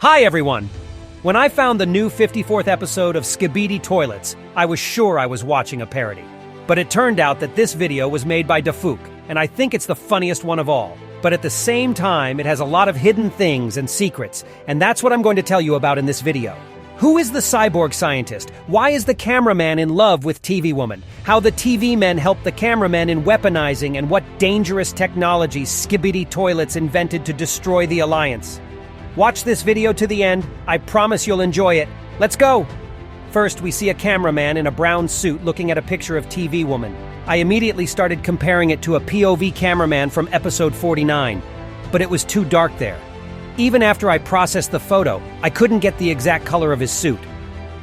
Hi everyone! When I found the new 54th episode of Skibidi Toilets, I was sure I was watching a parody. But it turned out that this video was made by Dafuq, and I think it's the funniest one of all. But at the same time, it has a lot of hidden things and secrets, and that's what I'm going to tell you about in this video. Who is the cyborg scientist? Why is the cameraman in love with TVwoman? How the TVmen help the cameramen in weaponizing, and what dangerous technology Skibidi Toilets invented to destroy the Alliance. Watch this video to the end. I promise you'll enjoy it. Let's go! First, we see a cameraman in a brown suit looking at a picture of TVwoman. I immediately started comparing it to a POV cameraman from episode 49, but it was too dark there. Even after I processed the photo, I couldn't get the exact color of his suit.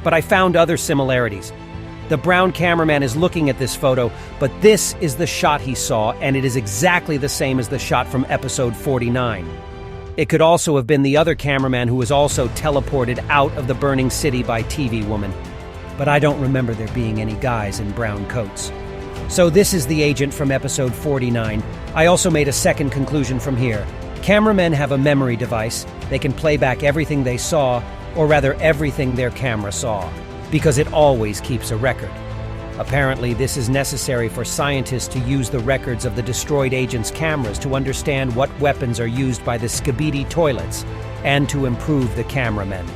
But I found other similarities. The brown cameraman is looking at this photo, but this is the shot he saw, and it is exactly the same as the shot from episode 49. It could also have been the other cameraman who was also teleported out of the burning city by TVwoman. But I don't remember there being any guys in brown coats. So this is the agent from episode 49. I also made a second conclusion from here. Cameramen have a memory device. They can play back everything they saw, or rather everything their camera saw, because it always keeps a record. Apparently, this is necessary for scientists to use the records of the destroyed agents' cameras to understand what weapons are used by the Skibidi Toilets, and to improve the cameramen.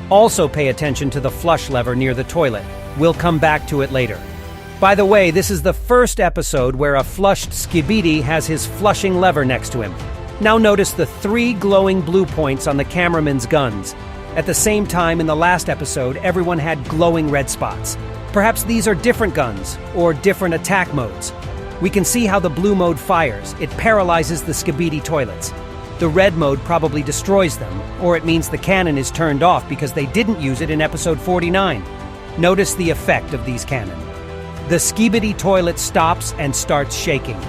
Also pay attention to the flush lever near the toilet. We'll come back to it later. By the way, this is the first episode where a flushed Skibidi has his flushing lever next to him. Now notice the 3 glowing blue points on the cameraman's guns. At the same time, in the last episode, everyone had glowing red spots. Perhaps these are different guns, or different attack modes. We can see how the blue mode fires. It paralyzes the Skibidi Toilets. The red mode probably destroys them, or it means the cannon is turned off because they didn't use it in episode 49. Notice the effect of these cannon. The Skibidi Toilet stops and starts shaking.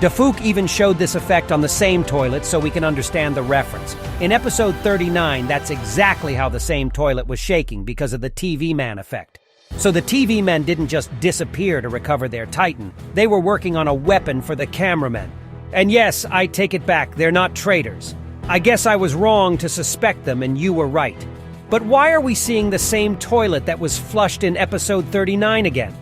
Dafuq even showed this effect on the same toilet so we can understand the reference. In episode 39, that's exactly how the same toilet was shaking because of the TVman effect. So the TVmen didn't just disappear to recover their Titan. They were working on a weapon for the cameramen. And yes, I take it back, they're not traitors. I guess I was wrong to suspect them and you were right. But why are we seeing the same toilet that was flushed in episode 39 again?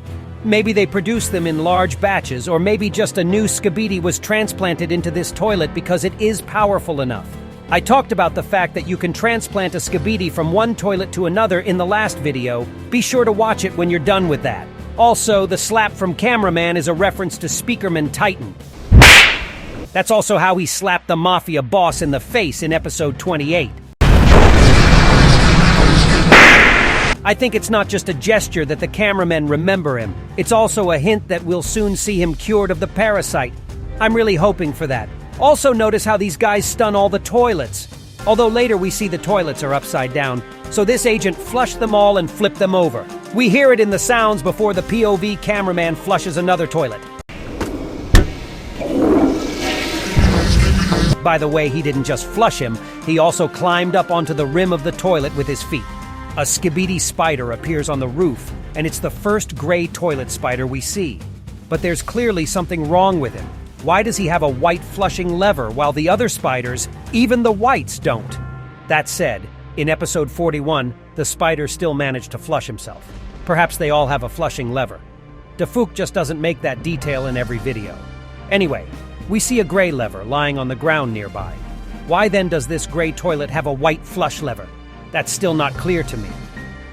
Maybe they produced them in large batches, or maybe just a new Skibidi was transplanted into this toilet because it is powerful enough. I talked about the fact that you can transplant a Skibidi from one toilet to another in the last video. Be sure to watch it when you're done with that. Also, the slap from Cameraman is a reference to Speakerman Titan. That's also how he slapped the Mafia boss in the face in episode 28. I think it's not just a gesture that the cameramen remember him. It's also a hint that we'll soon see him cured of the parasite. I'm really hoping for that. Also notice how these guys stun all the toilets. Although later we see the toilets are upside down, so this agent flushed them all and flipped them over. We hear it in the sounds before the POV cameraman flushes another toilet. By the way, he didn't just flush him, he also climbed up onto the rim of the toilet with his feet. A Skibidi spider appears on the roof, and it's the first gray toilet spider we see. But there's clearly something wrong with him. Why does he have a white flushing lever while the other spiders, even the whites, don't? That said, in episode 41, the spider still managed to flush himself. Perhaps they all have a flushing lever. Dafuq just doesn't make that detail in every video. Anyway, we see a gray lever lying on the ground nearby. Why then does this gray toilet have a white flush lever? That's still not clear to me.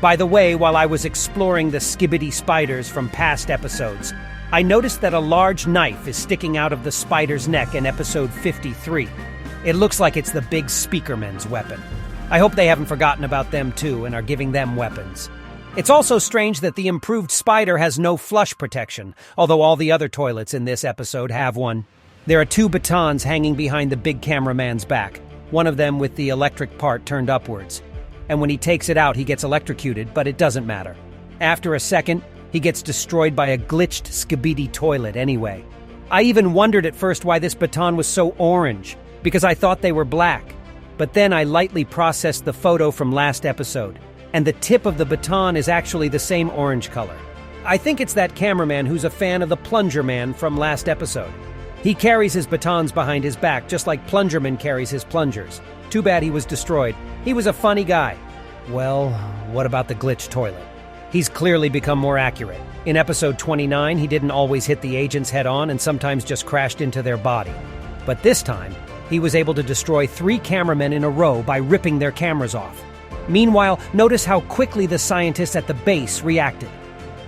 By the way, while I was exploring the Skibidi spiders from past episodes, I noticed that a large knife is sticking out of the spider's neck in episode 53. It looks like it's the big Speakerman's weapon. I hope they haven't forgotten about them too and are giving them weapons. It's also strange that the improved spider has no flush protection, although all the other toilets in this episode have one. There are 2 batons hanging behind the big cameraman's back, one of them with the electric part turned upwards. And when he takes it out, he gets electrocuted, but it doesn't matter. After a second, he gets destroyed by a glitched Skibidi toilet anyway. I even wondered at first why this baton was so orange, because I thought they were black. But then I lightly processed the photo from last episode, and the tip of the baton is actually the same orange color. I think it's that cameraman who's a fan of the Plunger Man from last episode. He carries his batons behind his back, just like Plungerman carries his plungers. Too bad he was destroyed. He was a funny guy. Well, what about the glitch toilet? He's clearly become more accurate. In episode 29, he didn't always hit the agents head-on and sometimes just crashed into their body. But this time, he was able to destroy 3 cameramen in a row by ripping their cameras off. Meanwhile, notice how quickly the scientists at the base reacted.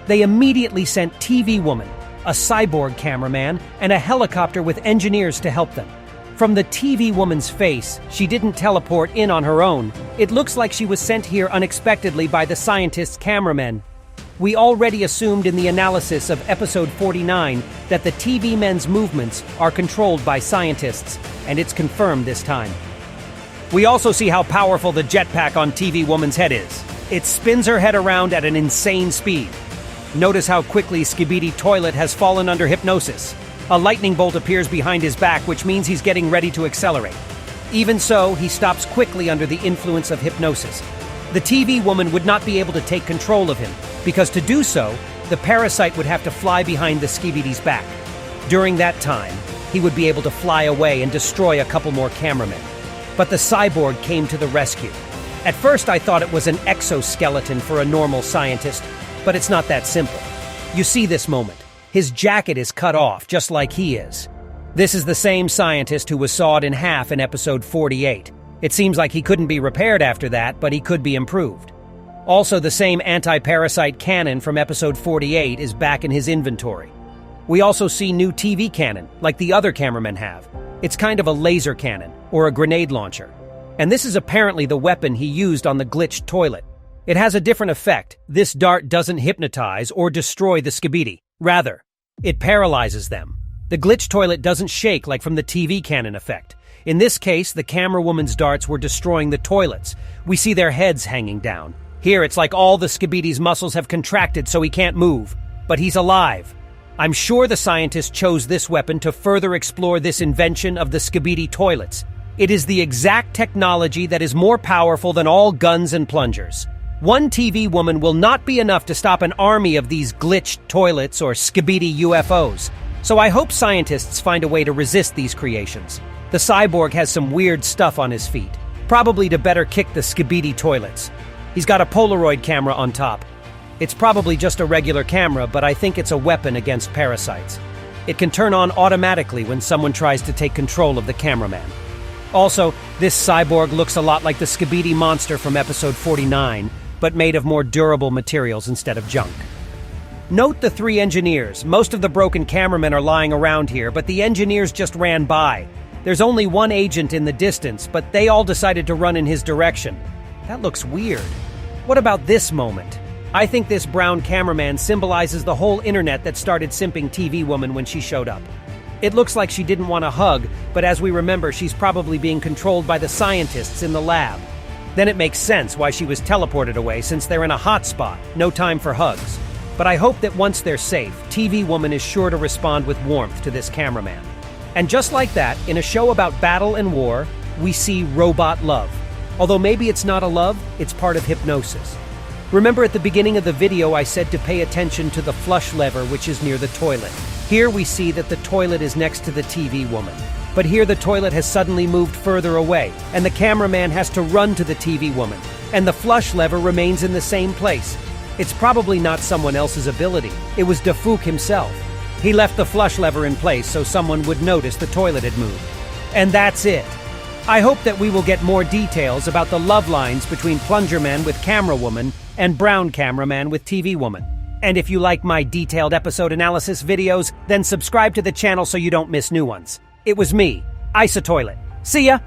They immediately sent TVwoman, a cyborg cameraman, and a helicopter with engineers to help them. From the TVwoman's face, she didn't teleport in on her own. It looks like she was sent here unexpectedly by the scientists' cameramen. We already assumed in the analysis of episode 49 that the TVmen's movements are controlled by scientists, and it's confirmed this time. We also see how powerful the jetpack on TVwoman's head is. It spins her head around at an insane speed. Notice how quickly Skibidi Toilet has fallen under hypnosis. A lightning bolt appears behind his back, which means he's getting ready to accelerate. Even so, he stops quickly under the influence of hypnosis. The TVwoman would not be able to take control of him, because to do so, the parasite would have to fly behind the Skibidi's back. During that time, he would be able to fly away and destroy a couple more cameramen. But the cyborg came to the rescue. At first, I thought it was an exoskeleton for a normal scientist, but it's not that simple. You see this moment. His jacket is cut off, just like he is. This is the same scientist who was sawed in half in episode 48. It seems like he couldn't be repaired after that, but he could be improved. Also, the same anti-parasite cannon from episode 48 is back in his inventory. We also see new TV cannon, like the other cameramen have. It's kind of a laser cannon, or a grenade launcher. And this is apparently the weapon he used on the glitched toilet. It has a different effect. This dart doesn't hypnotize or destroy the Skibidi. Rather, it paralyzes them. The glitch toilet doesn't shake like from the TV cannon effect. In this case, the camerawoman's darts were destroying the toilets. We see their heads hanging down. Here, it's like all the Skibidi's muscles have contracted so he can't move. But he's alive. I'm sure the scientist chose this weapon to further explore this invention of the Skibidi Toilets. It is the exact technology that is more powerful than all guns and plungers. One TV woman will not be enough to stop an army of these glitched toilets or Skibidi UFOs. So I hope scientists find a way to resist these creations. The cyborg has some weird stuff on his feet, probably to better kick the Skibidi Toilets. He's got a Polaroid camera on top. It's probably just a regular camera, but I think it's a weapon against parasites. It can turn on automatically when someone tries to take control of the cameraman. Also, this cyborg looks a lot like the Skibidi monster from episode 49, but made of more durable materials instead of junk. Note the 3 engineers. Most of the broken cameramen are lying around here, but the engineers just ran by. There's only one agent in the distance, but they all decided to run in his direction. That looks weird. What about this moment? I think this brown cameraman symbolizes the whole internet that started simping TVwoman when she showed up. It looks like she didn't want a hug, but as we remember, she's probably being controlled by the scientists in the lab. Then it makes sense why she was teleported away, since they're in a hot spot, no time for hugs. But I hope that once they're safe, TVwoman is sure to respond with warmth to this cameraman. And just like that, in a show about battle and war, we see robot love. Although maybe it's not a love, it's part of hypnosis. Remember at the beginning of the video I said to pay attention to the flush lever which is near the toilet. Here we see that the toilet is next to the TVwoman. But here the toilet has suddenly moved further away, and the cameraman has to run to the TVwoman, and the flush lever remains in the same place. It's probably not someone else's ability. It was Dafuk himself. He left the flush lever in place so someone would notice the toilet had moved. And that's it. I hope that we will get more details about the love lines between Plungerman with Camerawoman and Brown Cameraman with TVwoman. And if you like my detailed episode analysis videos, then subscribe to the channel so you don't miss new ones. It was me, ISOTOILET. See ya!